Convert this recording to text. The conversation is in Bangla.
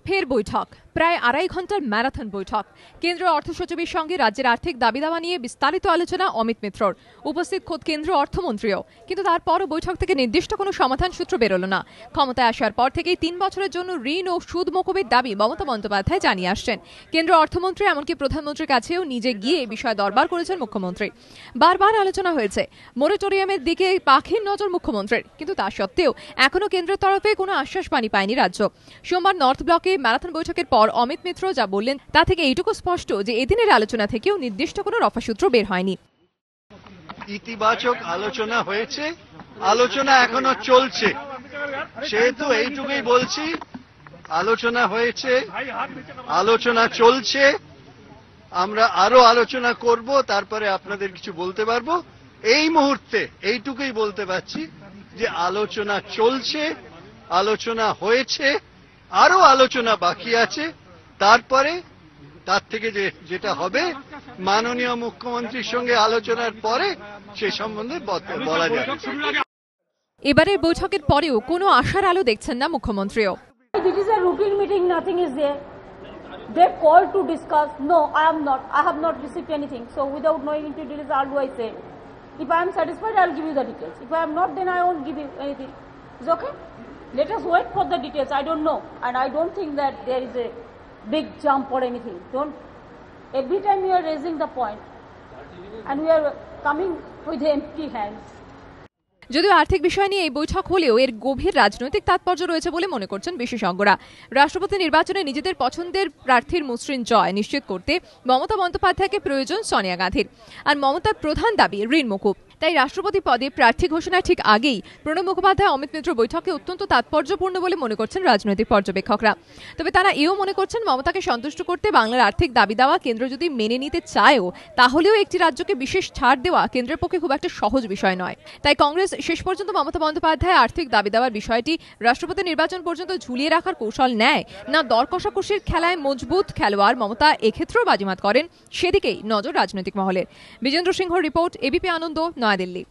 ফের বৈঠক, প্রায় 2.5 ঘন্টার ম্যারাথন বৈঠক। কেন্দ্রীয় অর্থ সচিবের সঙ্গে রাজ্যের আর্থিক দাবি দাওয়া নিয়ে বিস্তারিত আলোচনা অমিত মিত্রর। উপস্থিত খোদ কেন্দ্রীয় অর্থমন্ত্রীও। কিন্তু তারপরও বৈঠক থেকে নির্দিষ্ট কোনো সমাধান সূত্র বেরোলো না। ক্ষমতায় আসার পর থেকেই 3 বছরের জন্য ঋণ ও সুদ মকুবের দাবি মমতা বন্দ্যোপাধ্যায় জানিয়ে আসছেন। কেন্দ্রীয় অর্থমন্ত্রী এমনকি প্রধানমন্ত্রীর কাছেও নিজে গিয়ে বিষয় দরবার করেছেন মুখ্যমন্ত্রী। বারবার আলোচনা হয়েছে, মোরাটোরিয়ামের দিকে পাখির নজর মুখ্যমন্ত্রীর, কিন্তু তা সত্ত্বেও এখনো কেন্দ্রের তরফে কোনো আশ্বাস পায়নি রাজ্য। সোমবার নর্থ ব্লকে ম্যারাথন বৈঠকের পর অমিত মিত্র যা বললেন তা থেকে এইটুকু স্পষ্ট যে এদিনের আলোচনা থেকেও নির্দিষ্ট কোনো রফাসূত্র বের হয়নি। ইতিবাচক আলোচনা হয়েছে, আলোচনা এখনো চলছে, সেহেতু এইটুকুই বলছি, আলোচনা হয়েছে, আলোচনা চলছে, আমরা আরো আলোচনা করব, তারপরে আপনাদের কিছু বলতে পারবো। এই মুহূর্তে এইটুকুই বলতে পারছি যে আলোচনা চলছে, আলোচনা হয়েছে, আরো আলোচনা বাকি আছে। তারপরে তার থেকে যেটা হবে মাননীয় মুখ্যমন্ত্রীর সঙ্গে আলোচনার পরে সে সম্বন্ধে বলা যাবে। এবারের বৈঠকের পরেও কোনো আশার আলো দেখছেন না মুখ্যমন্ত্রীও। It is a routine meeting, nothing is there. They called to discuss. No, I have not received anything. So without knowing into details, how do I say? If I am satisfied, I will give you the details. If I am not, then I won't give you anything. It's okay? Let us wait for the details. I don't know. And I don't think that there is a big jump or anything. Every time we are raising the point and we are coming with empty hands. যদিও আর্থিক বিষয় নিয়ে এই বৈঠক হলেও এর গভীর রাজনৈতিক তাৎপর্য রয়েছে বলে মনে করছেন বিশেষজ্ঞরা। রাষ্ট্রপতি নির্বাচনে নিজেদের পছন্দের প্রার্থীর মসৃণ জয় নিশ্চিত করতে মমতা বন্দ্যোপাধ্যায়কে প্রয়োজন সোনিয়া গান্ধীর। আর মমতার প্রধান দাবি ঋণ মকুব। তাই রাষ্ট্রপতি পদে প্রার্থী ঘোষণার ঠিক আগেই প্রণব মুখোপাধ্যায় অমিত মিত্র বৈঠকে অত্যন্ত তাৎপর্যপূর্ণ বলে মনে করছেন রাজনৈতিক পর্যবেক্ষকরা। তবে তারা এও মনে করছেন মমতাকে সন্তুষ্ট করতে বাংলার আর্থিক দাবি দেওয়া কেন্দ্র যদি মেনে নিতে চায়ও, তাহলেও একটি রাজ্যকে বিশেষ ছাড় দেওয়া কেন্দ্রের পক্ষে খুব একটা সহজ বিষয় নয়। তাই কংগ্রেস শেষ পর্যন্ত মমতা বন্দ্যোপাধ্যায় আর্থিক দাবি দেওয়ার বিষয়টি রাষ্ট্রপতি নির্বাচন পর্যন্ত ঝুলিয়ে রাখার কৌশল নেয় না দর কষাকষির খেলায় মজবুত খেলোয়াড় মমতা এক্ষেত্রেও বাজিমাত করেন, সেদিকেই নজর রাজনৈতিক মহলের। বিজেন্দ্র সিংহর রিপোর্ট, এবিপি আনন্দ, নয়াদিল্লি।